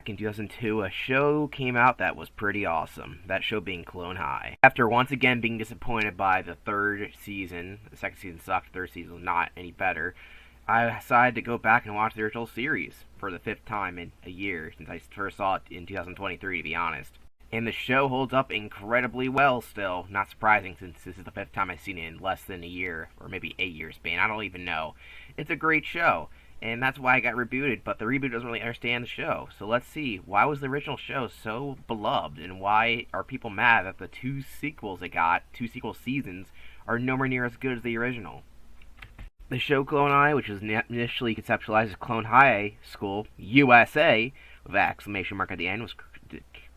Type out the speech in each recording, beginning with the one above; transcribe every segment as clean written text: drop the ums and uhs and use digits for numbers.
In 2002, a show came out that was pretty awesome. That show being Clone High. After once again being disappointed by the third season, the second season sucked, the third season was not any better, I decided to go back and watch the original series for the 5th time in a year, since I first saw it in 2023, to be honest. And the show holds up incredibly well still. Not surprising, since this is the 5th time I've seen it in less than a year, or maybe 8 years span. I don't even know. It's a great show, and that's why I got rebooted, but the reboot doesn't really understand the show. So let's see, why was the original show so beloved, and why are people mad that the 2 sequels it got, 2 sequel seasons, are nowhere near as good as the original? The show Clone High, which was initially conceptualized as Clone High School, USA, with an exclamation mark at the end, was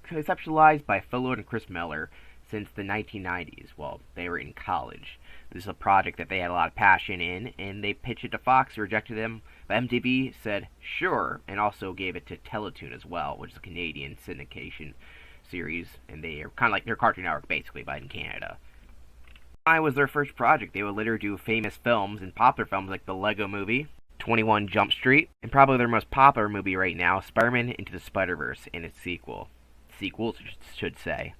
conceptualized by Phil Lord and Chris Miller since the 1990s. Well, they were in college. This is a project that they had a lot of passion in, and they pitched it to Fox, who rejected them. But MTV said, sure, and also gave it to Teletoon as well, which is a Canadian syndication series, and they are kind of like their Cartoon Network, basically, but in Canada. I was their first project. They would later do famous films and popular films like the Lego Movie, 21 Jump Street, and probably their most popular movie right now, Spider-Man Into the Spider-Verse, and its sequels, should say.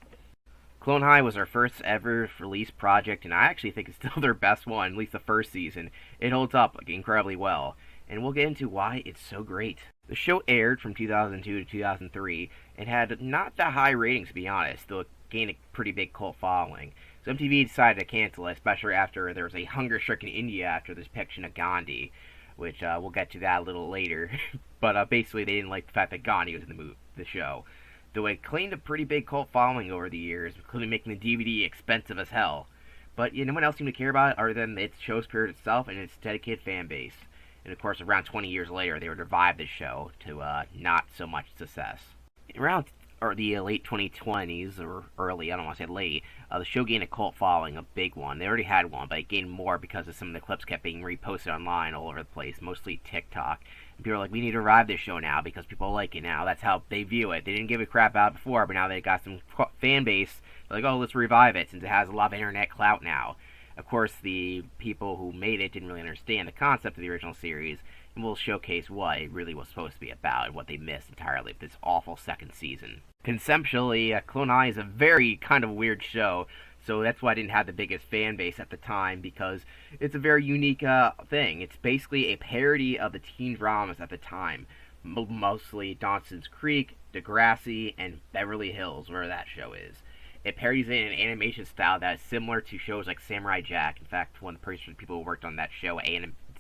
Clone High was their first ever release project, and I actually think it's still their best one, at least the first season. It holds up incredibly well, and we'll get into why it's so great. The show aired from 2002 to 2003, and had not that high ratings, to be honest, though it gained a pretty big cult following. So MTV decided to cancel it, especially after there was a hunger strike in India after the depiction of Gandhi, which we'll get to that a little later. But basically, they didn't like the fact that Gandhi was in the show. Though it claimed a pretty big cult following over the years, including making the DVD expensive as hell. But no one else seemed to care about it other than its show spirit itself and its dedicated fan base. And of course, around 20 years later, they would revive the show to not so much success. Around the late 2020s, or early, I don't want to say late, the show gained a cult following, a big one. They already had one, but it gained more because of some of the clips kept being reposted online all over the place, mostly TikTok. And people are like, we need to revive this show now because people like it now. That's how they view it. They didn't give a crap about it before, but now they got some fan base. They're like, oh, let's revive it since it has a lot of internet clout now. Of course, the people who made it didn't really understand the concept of the original series, and we'll showcase what it really was supposed to be about and what they missed entirely with this awful second season. Conceptually, Clone High is a very kind of weird show, so that's why I didn't have the biggest fan base at the time, because it's a very unique thing. It's basically a parody of the teen dramas at the time, mostly Dawson's Creek, Degrassi, and Beverly Hills, where that show is. It parodies it in an animation style that is similar to shows like Samurai Jack. In fact, one of the people who worked on that show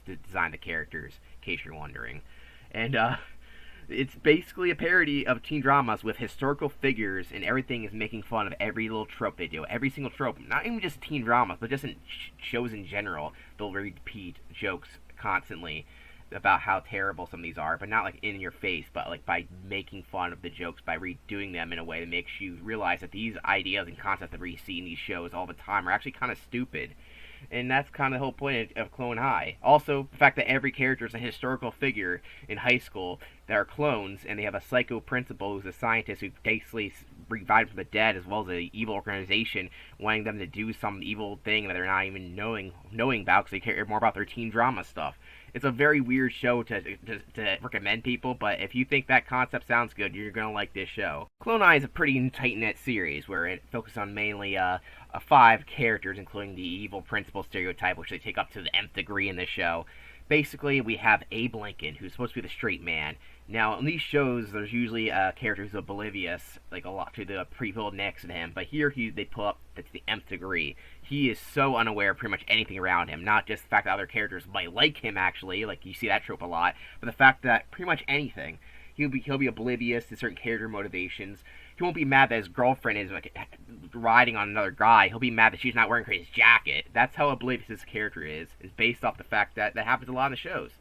designed the characters, in case you're wondering. And it's basically a parody of teen dramas with historical figures, and everything is making fun of every little trope they do. Every single trope, not even just teen dramas, but just in shows in general. They'll repeat jokes constantly about how terrible some of these are, but not like in your face, but like by making fun of the jokes, by redoing them in a way that makes you realize that these ideas and concepts that we see in these shows all the time are actually kind of stupid. And that's kind of the whole point of Clone High. Also, the fact that every character is a historical figure in high school that are clones, and they have a psycho principal who's a scientist who basically revived from the dead, as well as an evil organization wanting them to do some evil thing that they're not even knowing about because they care more about their teen drama stuff. It's a very weird show to recommend people, but if you think that concept sounds good, you're going to like this show. Clone High is a pretty tight-knit series where it focuses on mainly 5 characters, including the evil principal stereotype, which they take up to the nth degree in this show. Basically, we have Abe Lincoln, who's supposed to be the straight man. Now, in these shows, there's usually a character who's oblivious, like a lot to the people next to him, but here they pull up to the nth degree. He is so unaware of pretty much anything around him, not just the fact that other characters might like him, actually, like you see that trope a lot, but the fact that pretty much anything, he'll be oblivious to certain character motivations. He won't be mad that his girlfriend is like riding on another guy. He'll be mad that she's not wearing his jacket. That's how oblivious this character is based off the fact that that happens a lot in the shows.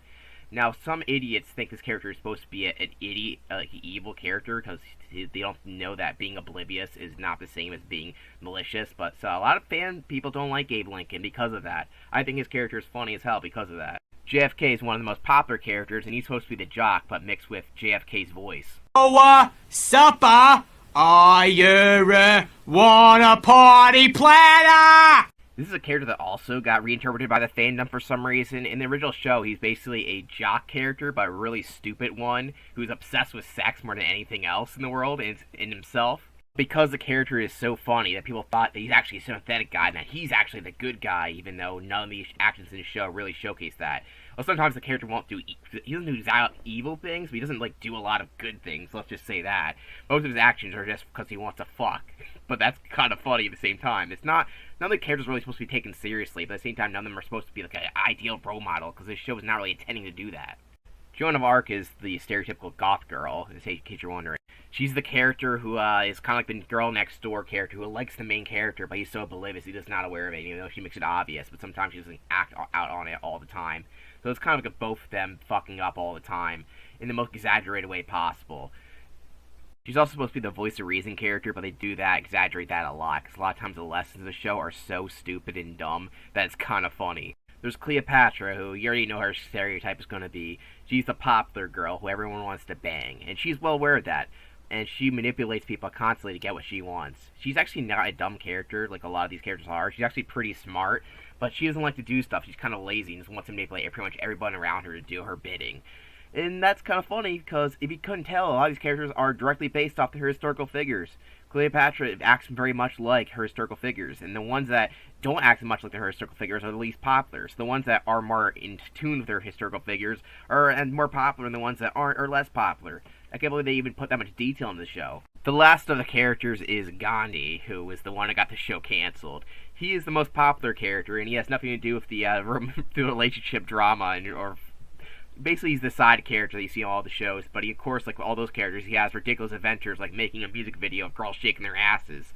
Now, some idiots think this character is supposed to be an idiot, like an evil character, because they don't know that being oblivious is not the same as being malicious. But so a lot of people don't like Abe Lincoln because of that. I think his character is funny as hell because of that. JFK is one of the most popular characters, and he's supposed to be the jock, but mixed with JFK's voice. Oh, supper! Are you want a party platter? This is a character that also got reinterpreted by the fandom for some reason. In the original show, he's basically a jock character, but a really stupid one, who's obsessed with sex more than anything else in the world, and in himself. Because the character is so funny that people thought that he's actually a sympathetic guy, and that he's actually the good guy, even though none of the actions in the show really showcase that. Well, sometimes the character won't do, he doesn't do evil things, but he doesn't, like, do a lot of good things, let's just say that. Most of his actions are just because he wants to fuck. But that's kind of funny at the same time. It's not, none of the characters are really supposed to be taken seriously, but at the same time, none of them are supposed to be, like, an ideal role model, because this show is not really intending to do that. Joan of Arc is the stereotypical goth girl, in case you're wondering. She's the character who is kind of like the girl next door character who likes the main character, but he's so oblivious he's just not aware of it, even though she makes it obvious, but sometimes she doesn't act out on it all the time. So it's kind of like both of them fucking up all the time, in the most exaggerated way possible. She's also supposed to be the voice of reason character, but they do that, exaggerate that a lot, because a lot of times the lessons of the show are so stupid and dumb that it's kind of funny. There's Cleopatra, who you already know her stereotype is going to be. She's the popular girl who everyone wants to bang, and she's well aware of that. And she manipulates people constantly to get what she wants. She's actually not a dumb character like a lot of these characters are. She's actually pretty smart, but she doesn't like to do stuff. She's kind of lazy and just wants to manipulate pretty much everyone around her to do her bidding. And that's kind of funny, because if you couldn't tell, a lot of these characters are directly based off her historical figures. Cleopatra acts very much like her historical figures, and the ones that don't act much like her historical figures are the least popular. So the ones that are more in tune with their historical figures are more popular, and the ones that aren't are less popular. I can't believe they even put that much detail in the show. The last of the characters is Gandhi, who is the one that got the show canceled. He is the most popular character, and he has nothing to do with the relationship drama, or basically he's the side character that you see in all the shows, but he, of course, like all those characters, he has ridiculous adventures, like making a music video of girls shaking their asses.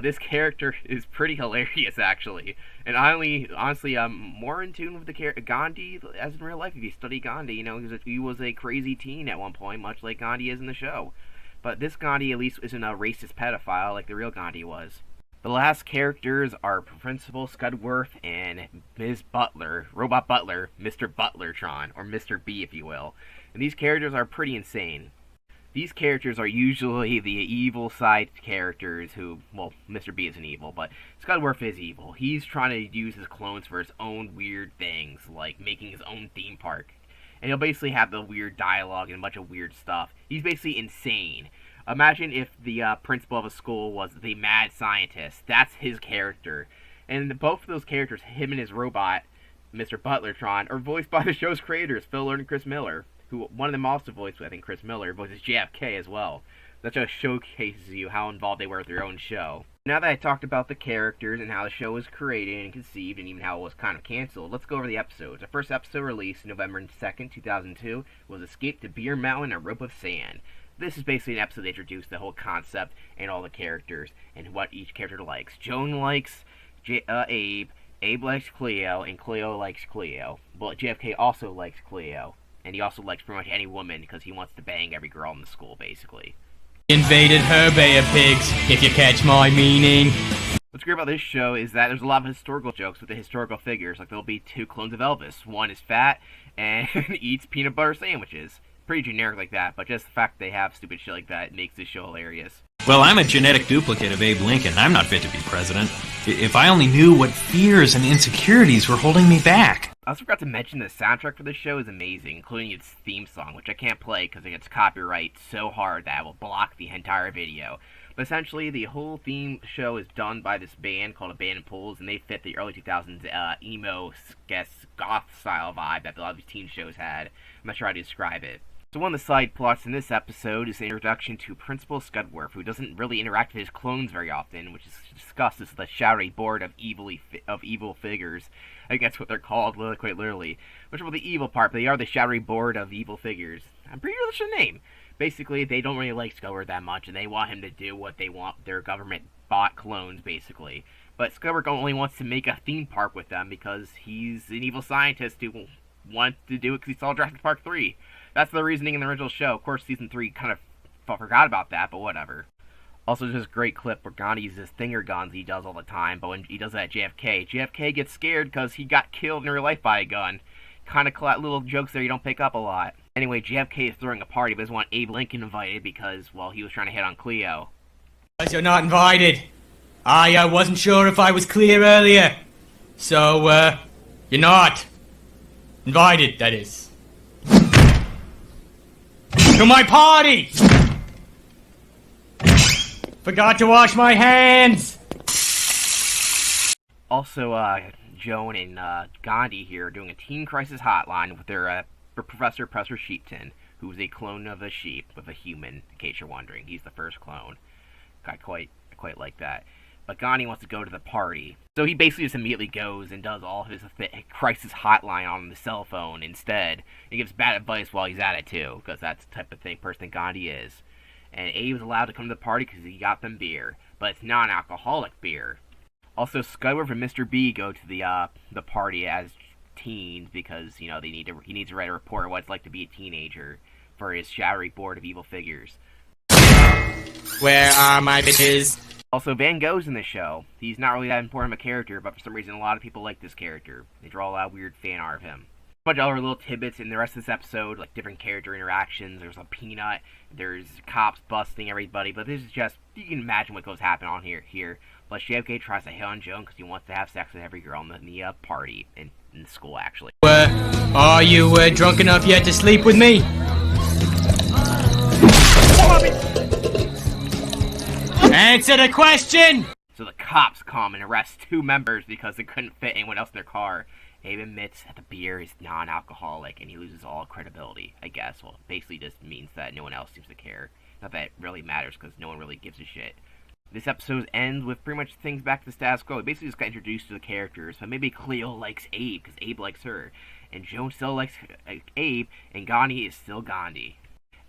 This character is pretty hilarious, actually, and honestly, I'm more in tune with the Gandhi as in real life. If you study Gandhi, you know, he was a crazy teen at one point, much like Gandhi is in the show. But this Gandhi, at least, isn't a racist pedophile like the real Gandhi was. The last characters are Principal Scudworth and Ms. Butler, Robot Butler, Mr. Butlertron, or Mr. B, if you will. And these characters are pretty insane. These characters are usually the evil side characters who, well, Mr. B isn't evil, but Scudworth is evil. He's trying to use his clones for his own weird things, like making his own theme park. And he'll basically have the weird dialogue and a bunch of weird stuff. He's basically insane. Imagine if the principal of a school was the mad scientist. That's his character. And both of those characters, him and his robot, Mr. Butlertron, are voiced by the show's creators, Phil Lord and Chris Miller, who one of them also voiced, I think, Chris Miller, voices JFK as well. That just showcases you how involved they were with their own show. Now that I talked about the characters and how the show was created and conceived and even how it was kind of canceled, let's go over the episodes. The first episode released November 2nd, 2002 was Escape to Beer Mountain and Rope of Sand. This is basically an episode that introduced the whole concept and all the characters and what each character likes. Joan likes Abe, Abe likes Cleo, and Cleo likes Cleo. But JFK also likes Cleo, and he also likes pretty much any woman because he wants to bang every girl in the school, basically. Invaded her Bay of Pigs, if you catch my meaning. What's great about this show is that there's a lot of historical jokes with the historical figures. Like, there'll be two clones of Elvis. One is fat and eats peanut butter sandwiches. Pretty generic like that, but just the fact they have stupid shit like that makes this show hilarious. Well, I'm a genetic duplicate of Abe Lincoln. I'm not fit to be president. If I only knew what fears and insecurities were holding me back. I also forgot to mention the soundtrack for this show is amazing, including its theme song, which I can't play because it gets copyright so hard that I will block the entire video. But essentially, the whole theme show is done by this band called Abandoned Pools, and they fit the early 2000s emo, goth-style vibe that a lot of these teen shows had. I'm not sure how to describe it. So one of the side plots in this episode is the introduction to Principal Scudworth, who doesn't really interact with his clones very often, which is discussed as the shadowy board of evil figures. I think that's what they're called, quite literally. Which is the evil part, but they are the shadowy board of evil figures. I'm pretty sure that's their name. Basically, they don't really like Scudworth that much, and they want him to do what they want, their government-bought clones, basically. But Scudworth only wants to make a theme park with them because he's an evil scientist who wants to do it because he saw Jurassic Park 3. That's the reasoning in the original show. Of course, Season 3 kind of forgot about that, but whatever. Also, there's this great clip where Gandhi uses finger guns he does all the time, but when he does that at JFK, JFK gets scared because he got killed in real life by a gun. Kind of little jokes there you don't pick up a lot. Anyway, JFK is throwing a party, but doesn't want Abe Lincoln invited because, well, he was trying to hit on Cleo. Because you're not invited. I wasn't sure if I was clear earlier. So, you're not. Invited, that is. To my party! Forgot to wash my hands! Also, Joan and Gandhi here are doing a teen crisis hotline with their Professor Sheepton, who's a clone of a sheep with a human, in case you're wondering. He's the first clone. I quite like that. But Gandhi wants to go to the party. So he basically just immediately goes and does all his crisis hotline on the cell phone instead. He gives bad advice while he's at it too, because that's the type of person Gandhi is. And Abe was allowed to come to the party because he got them beer, but it's non-alcoholic beer. Also, Skyler and Mr. B go to the party as teens because he needs to write a report on what it's like to be a teenager for his shadowy board of evil figures. Where are my bitches? Also, Van Gogh's in the show. He's not really that important of a character, but for some reason a lot of people like this character. They draw a lot of weird fan art of him. A bunch of other little tidbits in the rest of this episode, like different character interactions. There's a peanut, there's cops busting everybody, but this is just, you can imagine what goes happen on here. But JFK tries to hit on Joan because he wants to have sex with every girl in the party, in the school actually. Are you drunk enough yet to sleep with me? Answer the question! So the cops come and arrest 2 members because they couldn't fit anyone else in their car. Abe admits that the beer is non-alcoholic and he loses all credibility, I guess. Well, it basically just means that no one else seems to care. Not that it really matters because no one really gives a shit. This episode ends with pretty much things back to the status quo. We basically just got introduced to the characters, but maybe Cleo likes Abe because Abe likes her. And Joan still likes Abe, and Gandhi is still Gandhi.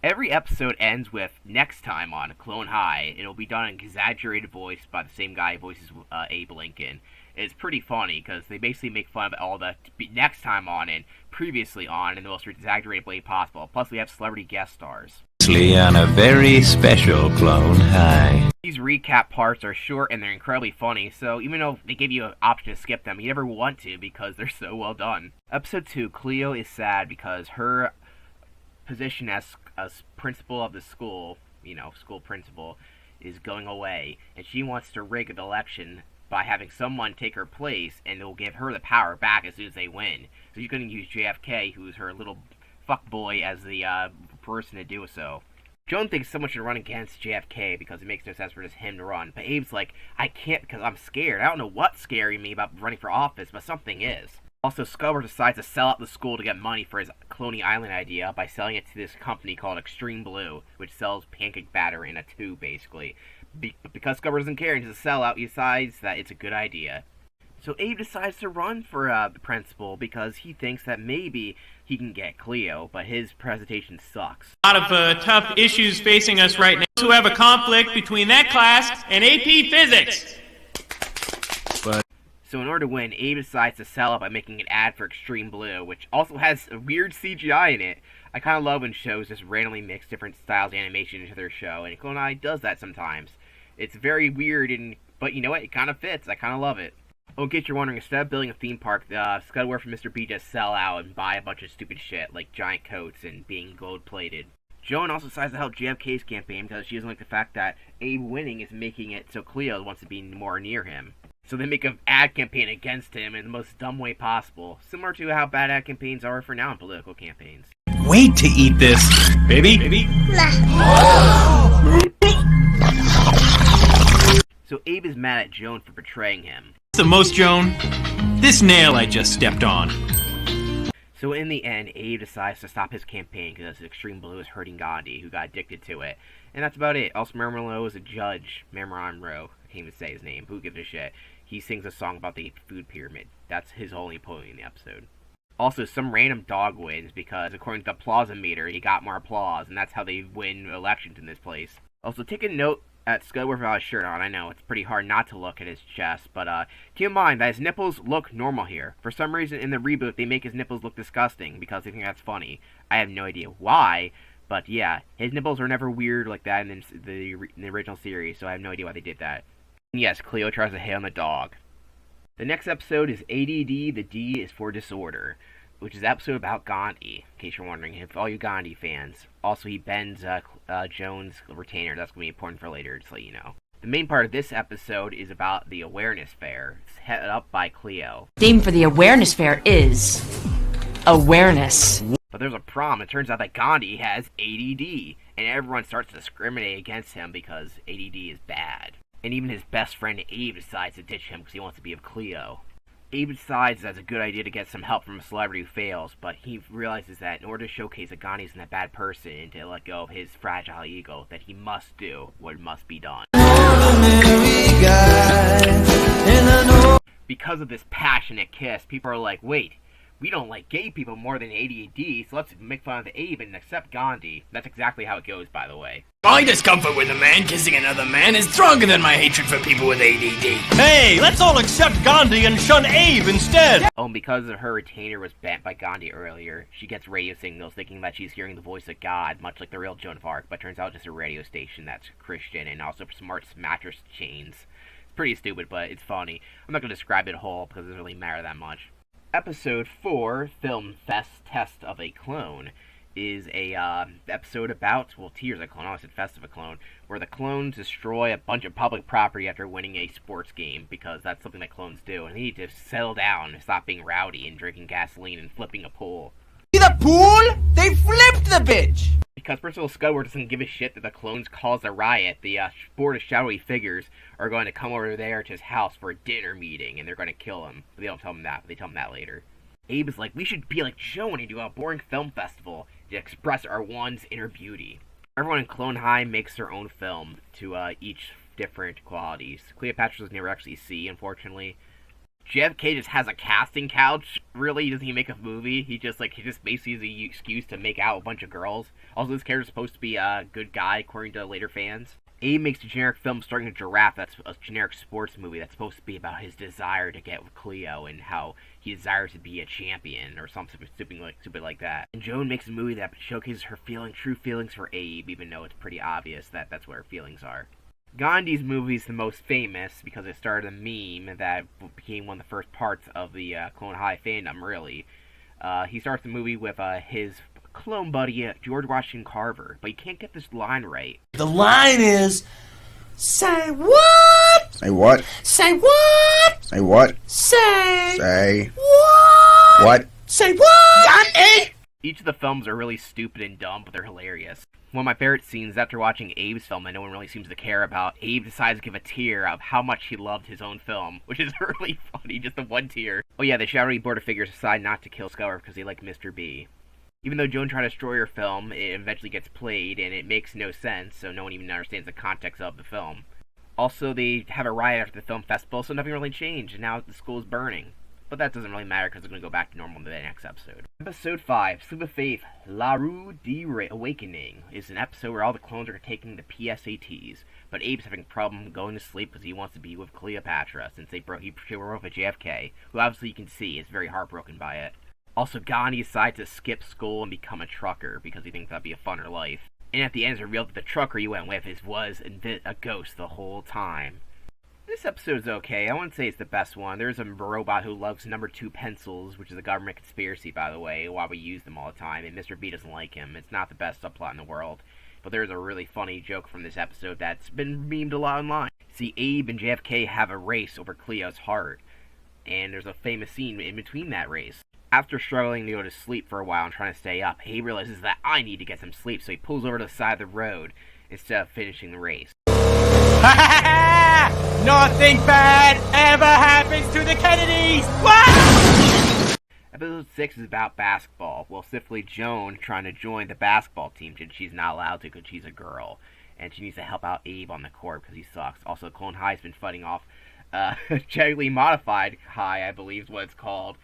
Every episode ends with next time on Clone High. It'll be done in exaggerated voice by the same guy who voices Abe Lincoln. It's pretty funny because they basically make fun of all the next time on and previously on in the most exaggerated way possible. Plus, we have celebrity guest stars. On a very special Clone High. These recap parts are short and they're incredibly funny, so even though they give you an option to skip them, you never want to because they're so well done. Episode 2, Cleo is sad because her position as principal of the school, school principal, is going away, and she wants to rig an election by having someone take her place, and it will give her the power back as soon as they win. So she's going to use JFK, who's her little fuckboy, as the person to do so. Joan thinks someone should run against JFK because it makes no sense for just him to run, but Abe's like, I can't because I'm scared. I don't know what's scaring me about running for office, but something is. Also, Scubber decides to sell out the school to get money for his Cloney Island idea by selling it to this company called Extreme Blue, which sells pancake batter in a tube, basically. Because Scubber doesn't care and he's a sellout, he decides that it's a good idea. So Abe decides to run for the principal because he thinks that maybe he can get Cleo, but his presentation sucks. A lot of tough issues facing us right now. Who have a conflict between that class and AP Physics. So in order to win, Abe decides to sell it by making an ad for Extreme Blue, which also has a weird CGI in it. I kind of love when shows just randomly mix different styles of animation into their show, and Clone Eye does that sometimes. It's very weird, but you know what? It kind of fits. I kind of love it. Oh, in case you're wondering, instead of building a theme park, Scudware from Mr. B just sell out and buy a bunch of stupid shit, like giant coats and being gold-plated. Joan also decides to help JFK's campaign because she doesn't like the fact that Abe winning is making it so Cleo wants to be more near him. So they make an ad campaign against him in the most dumb way possible, similar to how bad ad campaigns are for now in political campaigns. Wait to eat this, baby. So Abe is mad at Joan for betraying him. The most, Joan? This nail I just stepped on. So in the end, Abe decides to stop his campaign because Extreme Blue is hurting Gandhi, who got addicted to it. And that's about it. Also, Mermalo is a judge. Mermron Rowe. I can't even say his name. Who gives a shit? He sings a song about the food pyramid. That's his only point in the episode. Also, some random dog wins because, according to the applause-meter, he got more applause, and that's how they win elections in this place. Also, take a note at Scudward without a shirt on. I know, it's pretty hard not to look at his chest, but keep in mind that his nipples look normal here. For some reason, in the reboot, they make his nipples look disgusting because they think that's funny. I have no idea why, but yeah, his nipples are never weird like that in the original series, so I have no idea why they did that. And yes, Cleo tries to hit on the dog. The next episode is ADD, the D is for disorder, which is an episode about Gandhi, in case you're wondering, if all you Gandhi fans. Also, he bends Joan's retainer. That's going to be important for later, just to let you know. The main part of this episode is about the awareness fair. It's headed up by Cleo. Theme for the awareness fair is awareness. But there's a problem. It turns out that Gandhi has ADD, and everyone starts to discriminate against him because ADD is bad. And even his best friend Abe decides to ditch him because he wants to be with Cleo. Abe decides that's a good idea to get some help from a celebrity who fails, but he realizes that in order to showcase that Gandhi isn't a bad person and to let go of his fragile ego, that he must do what must be done. Because of this passionate kiss, people are like, wait, we don't like gay people more than ADD, so let's make fun of Abe and accept Gandhi. That's exactly how it goes, by the way. My discomfort with a man kissing another man is stronger than my hatred for people with ADD. Hey, let's all accept Gandhi and shun Abe instead! Oh, and because her retainer was bent by Gandhi earlier, she gets radio signals thinking that she's hearing the voice of God, much like the real Joan of Arc, but turns out just a radio station that's Christian and also smart mattress chains. It's pretty stupid, but it's funny. I'm not going to describe it whole because it doesn't really matter that much. Episode 4, Film Fest Test of a Clone, is a episode about, well, Tears of a Clone, I said Fest of a Clone, where the clones destroy a bunch of public property after winning a sports game, because that's something that clones do, and they need to settle down and stop being rowdy and drinking gasoline and flipping a pool. See the pool? They flipped the bitch! Because Principal Scudward doesn't give a shit that the clones caused a riot, the board of shadowy figures are going to come over there to his house for a dinner meeting, and they're going to kill him. But they don't tell him that, but they tell him that later. Abe is like, we should be like Joan and do a boring film festival to express our one's inner beauty. Everyone in Clone High makes their own film to each different qualities. Cleopatra's never actually see, unfortunately. JFK just has a casting couch. Really, doesn't he make a movie? He just basically is an excuse to make out with a bunch of girls. Also, this character's supposed to be a good guy, according to later fans. Abe makes a generic film starring a giraffe that's a generic sports movie that's supposed to be about his desire to get with Cleo and how he desires to be a champion or something stupid like that. And Joan makes a movie that showcases her true feelings for Abe, even though it's pretty obvious that that's what her feelings are. Gandhi's movie is the most famous because it started a meme that became one of the first parts of the Clone High fandom, really. He starts the movie with his clone buddy, George Washington Carver, but you can't get this line right. The line is, say what? Say what? Say what? Say what? Say what? What? Say what? Each of the films are really stupid and dumb, but they're hilarious. One of my favorite scenes after watching Abe's film that no one really seems to care about, Abe decides to give a tear of how much he loved his own film, which is really funny, just the one tear. Oh yeah, the shadowy board of figures decide not to kill Scour because they like Mr. B. Even though Joan tried to destroy her film, it eventually gets played, and it makes no sense, so no one even understands the context of the film. Also, they have a riot after the film festival, so nothing really changed, and now the school is burning. But that doesn't really matter because it's going to go back to normal in the next episode. Episode 5, Sleep of Faith, La Rue de Awakening, is an episode where all the clones are taking the PSATs, but Abe's having a problem going to sleep because he wants to be with Cleopatra, since he broke with JFK, who obviously you can see is very heartbroken by it. Also, Gandhi decides to skip school and become a trucker because he thinks that'd be a funner life. And at the end, it's revealed that the trucker he went with was a ghost the whole time. This episode's okay. I wouldn't say it's the best one. There's a robot who loves number 2 pencils, which is a government conspiracy, by the way, while we use them all the time, and Mr. B doesn't like him. It's not the best subplot in the world. But there's a really funny joke from this episode that's been memed a lot online. See, Abe and JFK have a race over Cleo's heart, and there's a famous scene in between that race. After struggling to go to sleep for a while and trying to stay up, he realizes that I need to get some sleep, so he pulls over to the side of the road instead of finishing the race. Nothing bad ever happens to the Kennedys! What? Episode 6 is about basketball. Well, specifically Joan trying to join the basketball team, since she's not allowed to because she's a girl. And she needs to help out Abe on the court because he sucks. Also, Clone High's been fighting off genetically modified High, I believe is what it's called.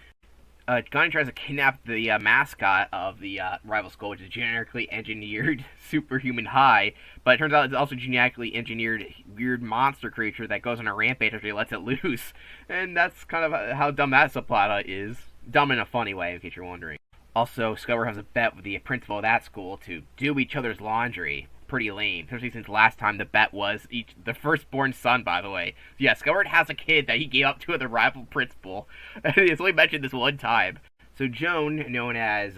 Gandhi tries to kidnap the mascot of the rival school, which is genetically engineered superhuman High, but it turns out it's also genetically engineered weird monster creature that goes on a rampage after he lets it loose. And that's kind of how dumb that subplot is. Dumb in a funny way, in case you're wondering. Also, Scour has a bet with the principal of that school to do each other's laundry. Pretty lame, especially since last time the bet was the firstborn son, by the way. So yeah, Scour has a kid that he gave up to the rival principal. It's only mentioned this one time. So Joan, known as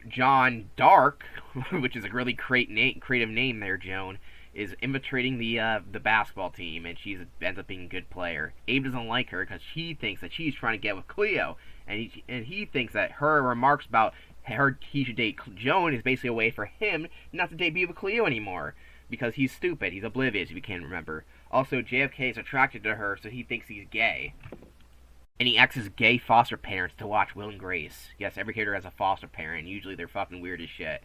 John Dark, which is a really creative name there, Joan, is infiltrating the basketball team, and she ends up being a good player. Abe doesn't like her because he thinks that she's trying to get with Cleo, and he thinks that her remarks about he should date Joan is basically a way for him not to be with Cleo anymore, because he's stupid, he's oblivious if you can't remember. Also, JFK is attracted to her, so he thinks he's gay. And he acts as gay foster parents to watch Will and Grace. Yes, every character has a foster parent, and usually they're fucking weird as shit.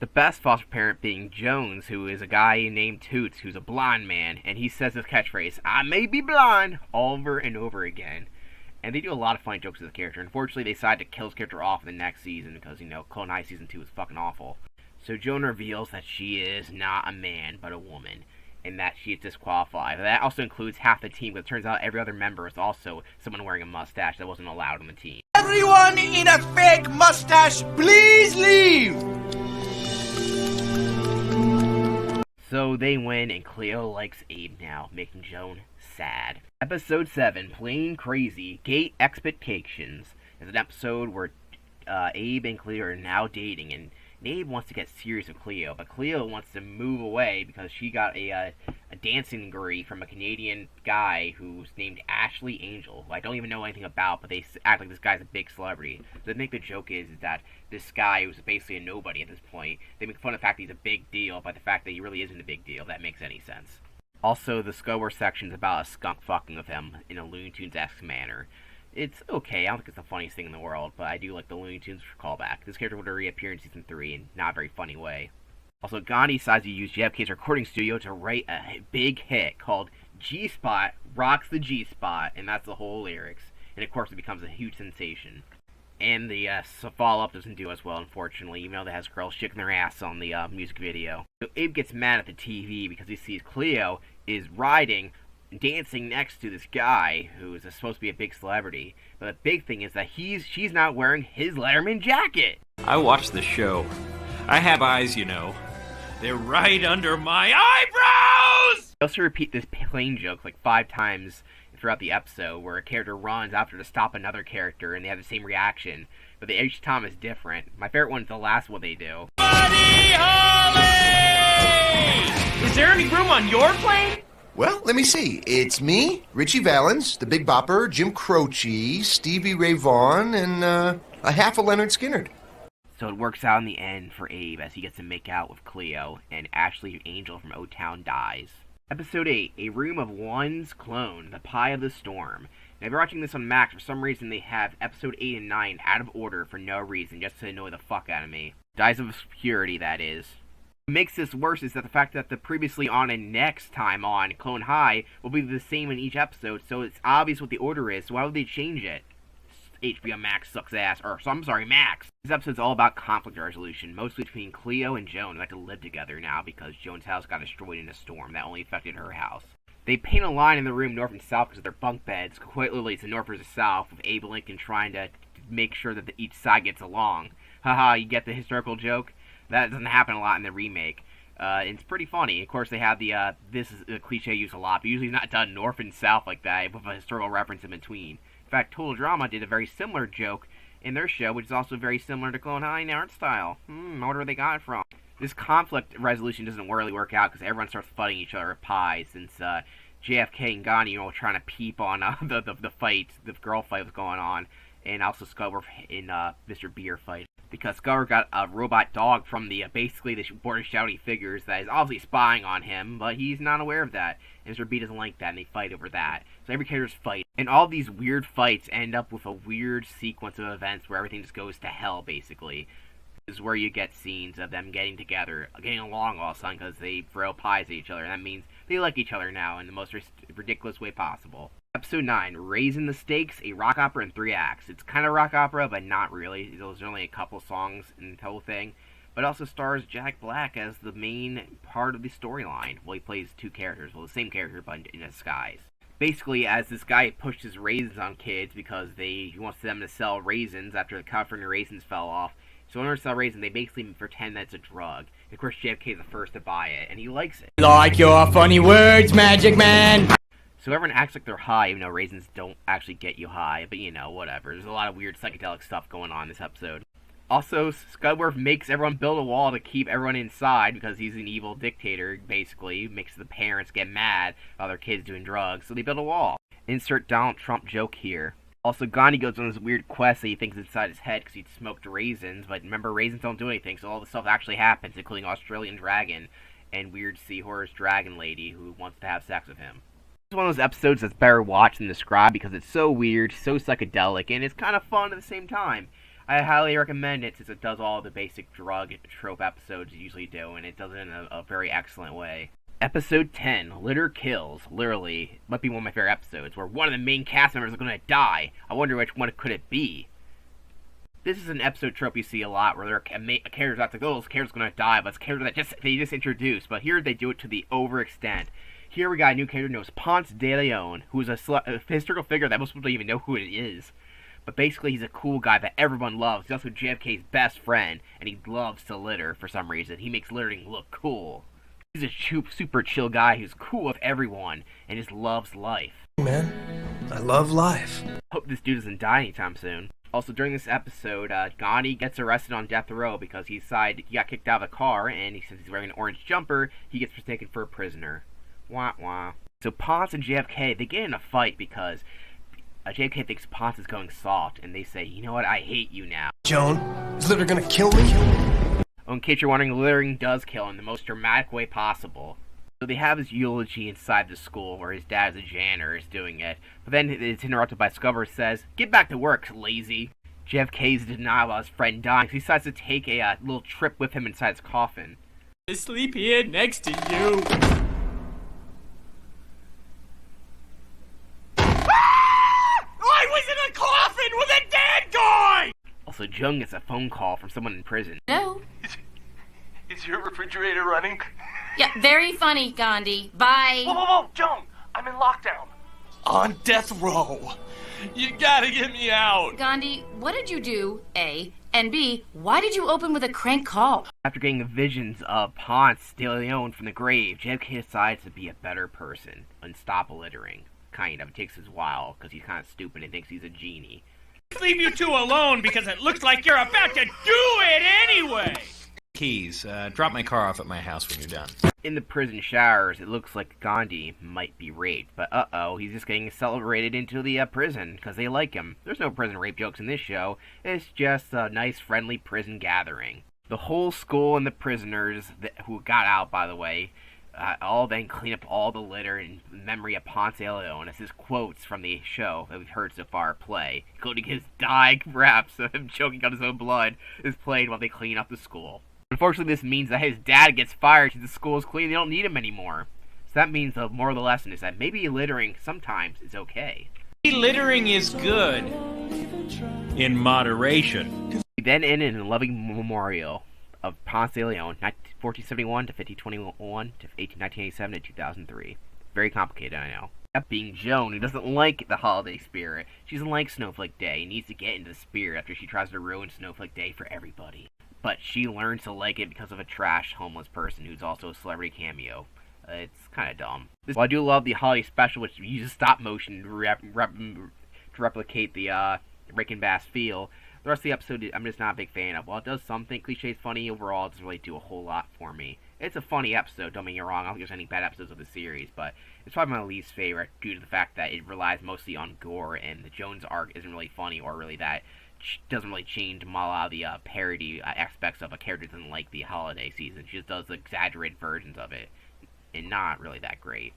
The best foster parent being Jones, who is a guy named Toots, who's a blind man, and he says his catchphrase, "I may be blind," over and over again. And they do a lot of funny jokes with the character. Unfortunately, they decided to kill his character off in the next season because, Clone High Season 2 was fucking awful. So Joan reveals that she is not a man, but a woman, and that she is disqualified. That also includes half the team, because it turns out every other member is also someone wearing a mustache that wasn't allowed on the team. Everyone in a fake mustache, please leave! So they win, and Cleo likes Abe now, making Joan sad. Episode 7, Plain Crazy, Gate Expectations, is an episode where Abe and Cleo are now dating, and Abe wants to get serious with Cleo, but Cleo wants to move away because she got a dancing degree from a Canadian guy who's named Ashley Angel, who I don't even know anything about, but they act like this guy's a big celebrity. So they think the joke is that this guy, who's basically a nobody at this point, they make fun of the fact that he's a big deal, by the fact that he really isn't a big deal, if that makes any sense. Also, the Scower section's about a skunk fucking with him in a Looney Tunes-esque manner. It's okay, I don't think it's the funniest thing in the world, but I do like the Looney Tunes callback. This character would reappear in Season 3 in not a very funny way. Also, Gandhi decides to use JFK's recording studio to write a big hit called G-Spot Rocks the G-Spot, and that's the whole lyrics. And of course it becomes a huge sensation. And the follow-up doesn't do as well, unfortunately, even though it has girls shaking their ass on the music video. So Abe gets mad at the TV because he sees Cleo is dancing next to this guy who is supposed to be a big celebrity. But the big thing is that she's not wearing his Letterman jacket. I watched the show. I have eyes, They're right under my eyebrows! They also repeat this plain joke like 5 times throughout the episode, where a character runs after to stop another character and they have the same reaction, but each time is different. My favorite one is the last one they do. Buddy Holly! Is there any room on your plane? Well, let me see. It's me, Richie Valens, the Big Bopper, Jim Croce, Stevie Ray Vaughan, and a half a Leonard Skinner. So it works out in the end for Abe as he gets to make out with Cleo, and Ashley Angel from O-Town dies. Episode 8, A Room of One's Clone, The Pie of the Storm. Now, if you're watching this on Max, for some reason they have Episode 8 and 9 out of order for no reason, just to annoy the fuck out of me. Dies of obscurity, that is. What makes this worse is that the fact that the previously on and next time on Clone High will be the same in each episode, so it's obvious what the order is, so why would they change it? HBO Max sucks ass, Max. This episode's all about conflict resolution, mostly between Cleo and Joan, who like to live together now because Joan's house got destroyed in a storm that only affected her house. They paint a line in the room north and south because of their bunk beds. Quite literally, it's the north versus south, with Abe Lincoln trying to make sure that each side gets along. Haha, you get the historical joke? That doesn't happen a lot in the remake. It's pretty funny. Of course, they have this is a cliche used a lot, but usually not done north and south like that, with a historical reference in between. In fact, Total Drama did a very similar joke in their show, which is also very similar to Clone High in art style. I wonder where they got it from. This conflict resolution doesn't really work out because everyone starts fighting each other at pies, since JFK and Gandhi are trying to peep on the fight, the girl fight was going on, and also Sculver in Mr. Beer fight. Because Sculver got a robot dog from basically the Board of Shouty Figures that is obviously spying on him, but he's not aware of that. And Mr. B doesn't like that, and they fight over that. So every character's fight. And all these weird fights end up with a weird sequence of events where everything just goes to hell, basically. This is where you get scenes of them getting together, getting along all of a sudden because they throw pies at each other. And that means they like each other now in the most ridiculous way possible. Episode 9, Raising the Stakes, a rock opera in 3 acts. It's kind of rock opera, but not really. There's only a couple songs in the whole thing. But it also stars Jack Black as the main part of the storyline. Well, he plays 2 characters. Well, the same character, but in disguise. Basically, as this guy pushes raisins on kids because he wants them to sell raisins after the California raisins fell off. So in order to sell raisins, they basically pretend that it's a drug. And of course, JFK is the first to buy it, and he likes it. Like your funny words, Magic Man! So everyone acts like they're high, even though raisins don't actually get you high. But whatever. There's a lot of weird psychedelic stuff going on in this episode. Also, Scudworth makes everyone build a wall to keep everyone inside because he's an evil dictator, basically. Makes the parents get mad about their kids doing drugs, so they build a wall. Insert Donald Trump joke here. Also, Gandhi goes on this weird quest that he thinks is inside his head because he smoked raisins, but remember, raisins don't do anything, so all this stuff actually happens, including Australian Dragon and Weird Seahorse Dragon Lady who wants to have sex with him. It's one of those episodes that's better watched than described because it's so weird, so psychedelic, and it's kind of fun at the same time. I highly recommend it since it does all the basic drug trope episodes you usually do, and it does it in a very excellent way. Episode 10, Litter Kills, literally, might be one of my favorite episodes, where one of the main cast members is going to die. I wonder which one could it be. This is an episode trope you see a lot, where there are characters out to go, this character's going to die, but it's a character that they just introduced, but here they do it to the overextent. Here we got a new character known as Ponce de Leon, who is a historical figure that most people don't even know who it is. But basically, he's a cool guy that everyone loves. He's also JFK's best friend, and he loves to litter for some reason. He makes littering look cool. He's a super chill guy who's cool with everyone, and just loves life. Man, I love life. Hope this dude doesn't die anytime soon. Also, during this episode, Gandhi gets arrested on death row because he got kicked out of a car, and since he's wearing an orange jumper, he gets taken for a prisoner. Wah wah. So Ponce and JFK, they get in a fight because JFK thinks Ponce is going soft, and they say, you know what, I hate you now. Joan, is Litter gonna kill me? Oh, in case you're wondering, littering does kill in the most dramatic way possible. So they have his eulogy inside the school where his dad, as a janitor, is doing it. But then it's interrupted by Scubber says, get back to work, lazy. JFK's denial about his friend dying, so he decides to take a little trip with him inside his coffin. I sleep here next to you. I was in a coffin with a dead guy! Also, Jung gets a phone call from someone in prison. No. Is your refrigerator running? Yeah, very funny, Gandhi. Bye. Whoa, Joan! I'm in lockdown. On death row. You gotta get me out. Gandhi, what did you do, A? And B, why did you open with a crank call? After getting the visions of Ponce de Leon from the grave, JFK decides to be a better person and stop littering. Kind of. It takes his while because he's kind of stupid and thinks he's a genie. Leave you two alone because it looks like you're about to do it anyway! Keys, drop my car off at my house when you're done. In the prison showers, it looks like Gandhi might be raped, but uh-oh, he's just getting celebrated into the prison because they like him. There's no prison rape jokes in this show. It's just a nice, friendly prison gathering. The whole school and the prisoners who got out, by the way, all then clean up all the litter in memory of Ponce de Leon as his quotes from the show that we've heard so far play, including his dying raps of him choking on his own blood, is played while they clean up the school. Unfortunately, this means that his dad gets fired since the school is clean. They don't need him anymore. So that means the moral of the lesson is that maybe littering sometimes is okay. Littering is good. In moderation. We then end in a loving memorial of Ponce de Leon, 1471 to 1521 to 1987 to 2003. Very complicated, I know. That being Joan, who doesn't like the holiday spirit. She doesn't like Snowflake Day and needs to get into the spirit after she tries to ruin Snowflake Day for everybody. But she learns to like it because of a trash homeless person who's also a celebrity cameo. It's kind of dumb. While I do love the holiday special, which uses stop motion to replicate the Rick and Bass feel, the rest of the episode I'm just not a big fan of. While it does something cliche funny, overall it doesn't really do a whole lot for me. It's a funny episode, don't get me wrong. I don't think there's any bad episodes of the series, but it's probably my least favorite due to the fact that it relies mostly on gore, and the Jones arc isn't really funny or really that doesn't really change a lot of the parody aspects of a character that doesn't like the holiday season. She just does exaggerated versions of it, and not really that great.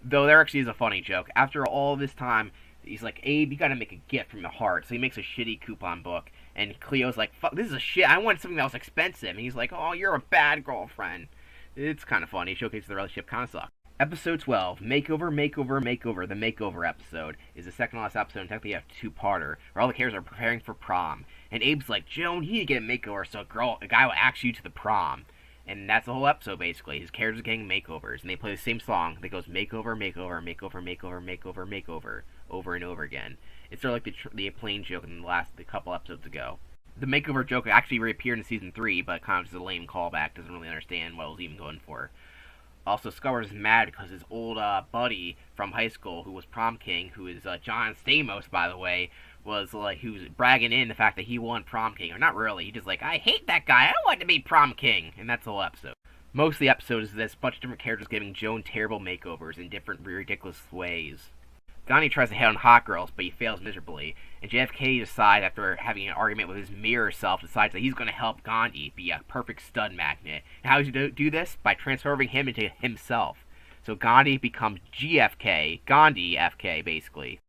Though there actually is a funny joke. After all this time, he's like, Abe, you gotta make a gift from your heart. So he makes a shitty coupon book, and Cleo's like, fuck, this is a shit. I wanted something that was expensive. And he's like, oh, you're a bad girlfriend. It's kind of funny. It showcases the relationship kind of sucks. Episode 12, Makeover, Makeover, Makeover. The Makeover episode is the second to last episode, and technically a two-parter, where all the characters are preparing for prom. And Abe's like, Joan, you need to get a makeover so a guy will ask you to the prom. And that's the whole episode, basically. His characters are getting makeovers, and they play the same song that goes makeover, makeover, makeover, makeover, makeover, makeover, over and over again. It's sort of like the plane joke in the couple episodes ago. The makeover joke actually reappeared in Season 3, but kind of just a lame callback, doesn't really understand what it was even going for. Also, Sculler's mad because his old buddy from high school, who was prom king, who is John Stamos, by the way, he was bragging in the fact that he won prom king. Or not really, he just like, I hate that guy, I don't want to be prom king. And that's the whole episode. Most of the episode is this bunch of different characters giving Joan terrible makeovers in different ridiculous ways. Gandhi tries to hit on hot girls, but he fails miserably, and JFK decides, after having an argument with his mirror self, decides that he's going to help Gandhi be a perfect stud magnet. And how does he do this? By transforming him into himself. So Gandhi becomes GFK, Gandhi FK, basically.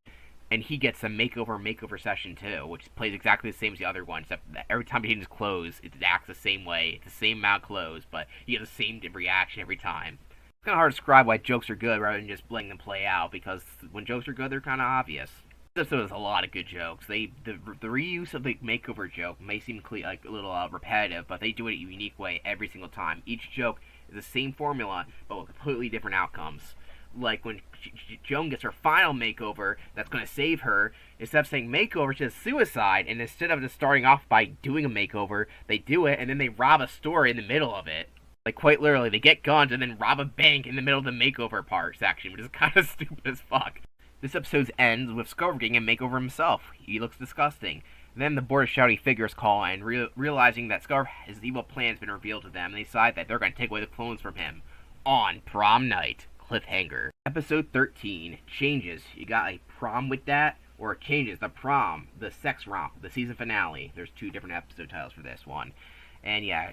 And he gets a makeover session too, which plays exactly the same as the other one, except that every time he changes clothes, it acts the same way. It's the same amount of clothes, but you get the same reaction every time. It's kind of hard to describe why jokes are good rather than just letting them play out, because when jokes are good, they're kind of obvious. This episode has a lot of good jokes. The reuse of the makeover joke may seem like a little repetitive, but they do it in a unique way every single time. Each joke is the same formula, but with completely different outcomes. Like when Joan gets her final makeover that's going to save her, instead of saying makeover, she says suicide, and instead of just starting off by doing a makeover, they do it, and then they rob a store in the middle of it. Like, quite literally, they get guns and then rob a bank in the middle of the makeover part section, which is kind of stupid as fuck. This episode ends with Sculver getting a makeover himself. He looks disgusting. And then the board of shouty figures call and realizing that his evil plan has been revealed to them, they decide that they're going to take away the clones from him. On prom night. Cliffhanger. Episode 13. Changes. You got a prom with that? Or Changes. The prom. The sex romp. The season finale. There's 2 different episode titles for this one. And yeah,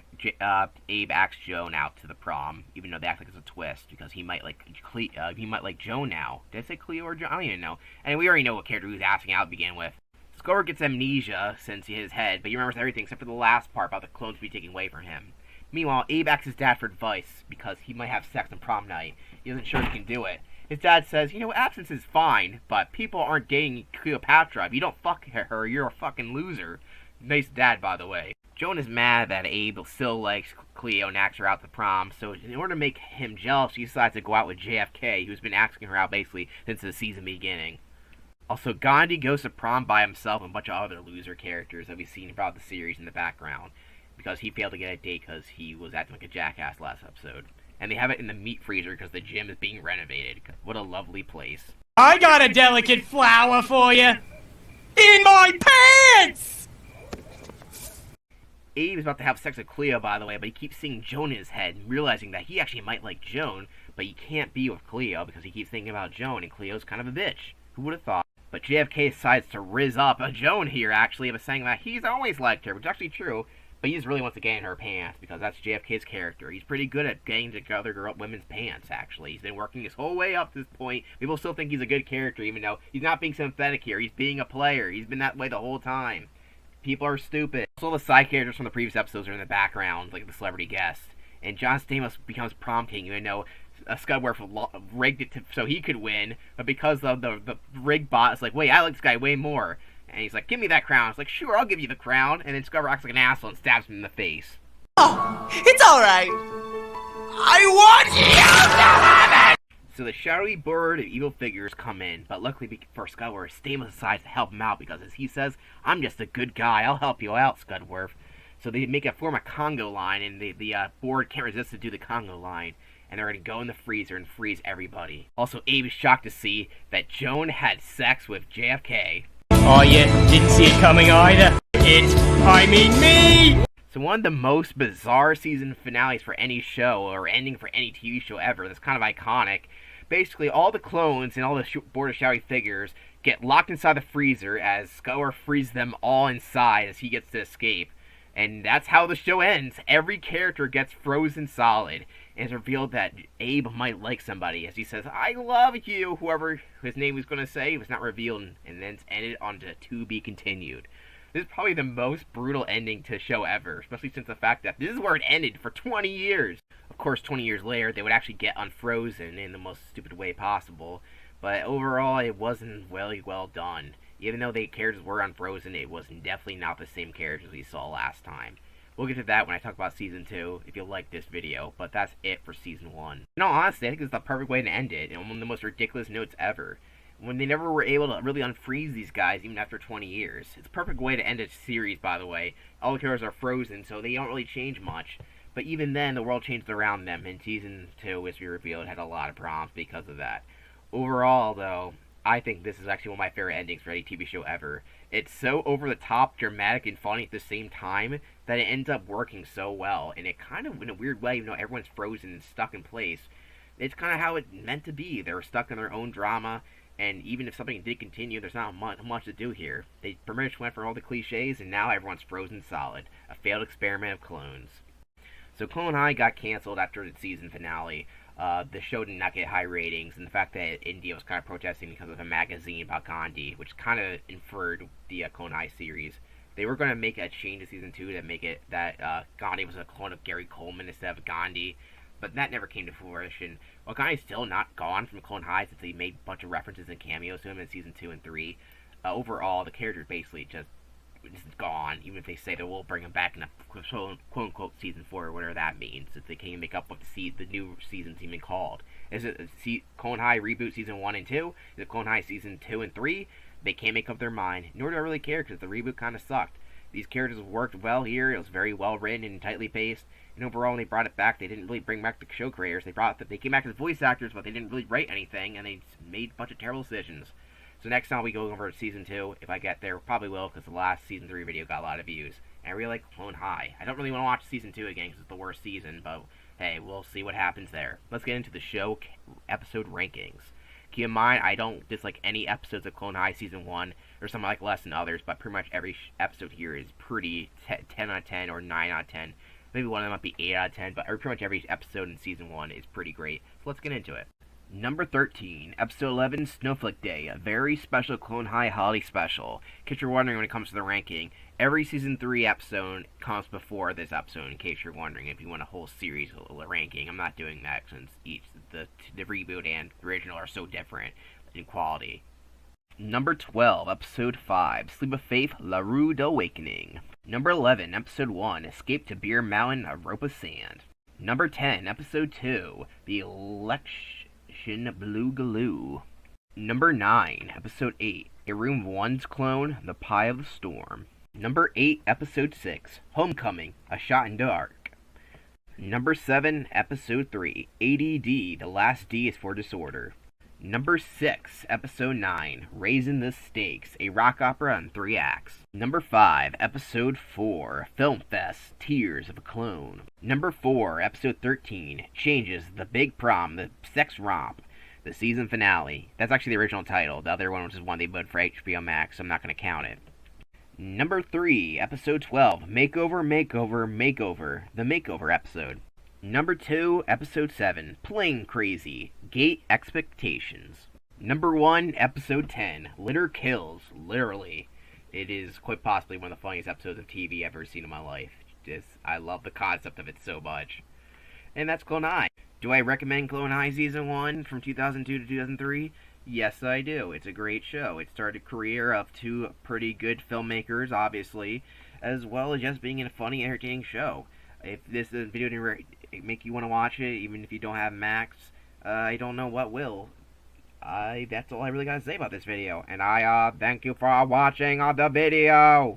Abe asks Joan out to the prom, even though they act like it's a twist, because he might like Joan now. Did I say Cleo or Joan? I don't even know. And we already know what character he was asking out to begin with. Sculver gets amnesia since his head, but he remembers everything except for the last part about the clones being taken away from him. Meanwhile, Abe asks his dad for advice, because he might have sex on prom night. He isn't sure he can do it. His dad says, absence is fine, but people aren't dating Cleopatra. If you don't fuck her, you're a fucking loser. Nice dad, by the way. Joan is mad that Abe still likes Cleo and asks her out to prom, so in order to make him jealous, she decides to go out with JFK, who's been asking her out basically since the season beginning. Also, Gandhi goes to prom by himself and a bunch of other loser characters that we've seen throughout the series in the background, because he failed to get a date because he was acting like a jackass last episode. And they have it in the meat freezer because the gym is being renovated. What a lovely place. I got a delicate flower for you! In my pants! Abe is about to have sex with Cleo, by the way, but he keeps seeing Joan in his head and realizing that he actually might like Joan, but he can't be with Cleo because he keeps thinking about Joan, and Cleo's kind of a bitch. Who would have thought? But JFK decides to rizz up Joan here, actually, by saying that he's always liked her, which is actually true, but he just really wants to get in her pants, because that's JFK's character. He's pretty good at getting to other women's pants, actually. He's been working his whole way up to this point. People still think he's a good character, even though he's not being sympathetic here. He's being a player. He's been that way the whole time. People are stupid. Also, the side characters from the previous episodes are in the background, like the celebrity guest. And John Stamos becomes prom king, even though Scudworth rigged it so he could win, but because the rig bot is like, wait, I like this guy way more. And he's like, give me that crown. It's like, sure, I'll give you the crown. And then Scudworth acts like an asshole and stabs him in the face. Oh, it's alright. I want you to have it! So the shadowy board of evil figures come in, but luckily for Scudworth, Stamos decides to help him out because, as he says, I'm just a good guy, I'll help you out, Scudworth. So they form a Congo line, and the board can't resist to do the Congo line, and they're going to go in the freezer and freeze everybody. Also, Abe is shocked to see that Joan had sex with JFK. Oh yeah, didn't see it coming either. Me! So one of the most bizarre season finales for any show, or ending for any TV show ever, that's kind of iconic. Basically, all the clones and all the board of shouty figures get locked inside the freezer as Scudworth freezes them all inside as he gets to escape. And that's how the show ends. Every character gets frozen solid. And it's revealed that Abe might like somebody as he says, I love you, whoever his name was going to say. It was not revealed, and then it's ended on to be continued. This is probably the most brutal ending to a show ever, especially since the fact that this is where it ended for 20 years. Of course, 20 years later, they would actually get unfrozen in the most stupid way possible, but overall, it wasn't really well done. Even though the characters were unfrozen, it was definitely not the same characters we saw last time. We'll get to that when I talk about Season 2, if you like this video, but that's it for Season 1. In all honesty, I think it's the perfect way to end it, and one of the most ridiculous notes ever. When they never were able to really unfreeze these guys, even after 20 years. It's a perfect way to end a series, by the way. All the characters are frozen, so they don't really change much. But even then, the world changed around them, and Season 2, as we revealed, had a lot of problems because of that. Overall, though, I think this is actually one of my favorite endings for any TV show ever. It's so over the top, dramatic, and funny at the same time that it ends up working so well. And it kind of, in a weird way, even though everyone's frozen and stuck in place, it's kind of how it's meant to be. They're stuck in their own drama, and even if something did continue, there's not much to do here. They pretty much went for all the cliches, and now everyone's frozen solid. A failed experiment of clones. So Clone High got canceled after the season finale. The show did not get high ratings, and the fact that India was kind of protesting because of a magazine about Gandhi, which kind of inferred the Clone High series. They were going to make a change in season 2 to make it that Gandhi was a clone of Gary Coleman instead of Gandhi, but that never came to fruition. While Gandhi's still not gone from Clone High since they made a bunch of references and cameos to him in season 2 and 3, overall the character is basically just gone, even if they say they will bring him back in a quote-unquote season 4 or whatever that means, if they can't make up what the new season's even called. Is it Clone High reboot season 1 and 2? Is it Clone High season 2 and 3? They can't make up their mind, nor do I really care because the reboot kind of sucked. These characters worked well here, it was very well written and tightly paced, and overall when they brought it back, they didn't really bring back the show creators. They came back as voice actors, but they didn't really write anything, and they made a bunch of terrible decisions. So next time we go over to Season 2, if I get there, probably will, because the last Season 3 video got a lot of views. And I really like Clone High. I don't really want to watch Season 2 again, because it's the worst season, but hey, we'll see what happens there. Let's get into the show episode rankings. Keep in mind, I don't dislike any episodes of Clone High Season 1. There's some I like less than others, but pretty much every episode here is pretty 10 out of 10 or 9 out of 10. Maybe one of them might be 8 out of 10, but pretty much every episode in Season 1 is pretty great. So let's get into it. Number 13, Episode 11, Snowflake Day, a very special Clone High holiday special. In case you're wondering when it comes to the ranking, every Season 3 episode comes before this episode, in case you're wondering if you want a whole series ranking. I'm not doing that since the reboot and the original are so different in quality. Number 12, Episode 5, Sleep of Faith, La Rude Awakening. Number 11, Episode 1, Escape to Beer Mountain, A Rope of Sand. Number 10, Episode 2, The Election Blue Galoo. Number 9, Episode 8, A Room 1's Clone, The Pie of the Storm. Number 8, Episode 6, Homecoming, A Shot in Dark. Number 7, Episode 3, ADD, The Last D is for Disorder. Number 6, Episode 9, Raising the Stakes, a rock opera in 3 acts. Number 5, Episode 4, Film Fest, Tears of a Clone. Number 4, Episode 13, Changes, The Big Prom, The Sex Romp, the season finale. That's actually the original title. The other one was just one they put for HBO Max, so I'm not going to count it. Number 3, Episode 12, Makeover, the Makeover episode. Number 2, Episode 7, Plain Crazy, Gate Expectations. Number 1, Episode 10, Litter Kills, literally. It is quite possibly one of the funniest episodes of TV I've ever seen in my life. I love the concept of it so much. And that's Clone High. Do I recommend Clone High Season 1 from 2002 to 2003? Yes, I do. It's a great show. It started a career of 2 pretty good filmmakers, obviously, as well as just being a funny, entertaining show. If this video didn't make you want to watch it, even if you don't have Max, I don't know what will. That's all I really gotta say about this video. And I thank you for watching the video.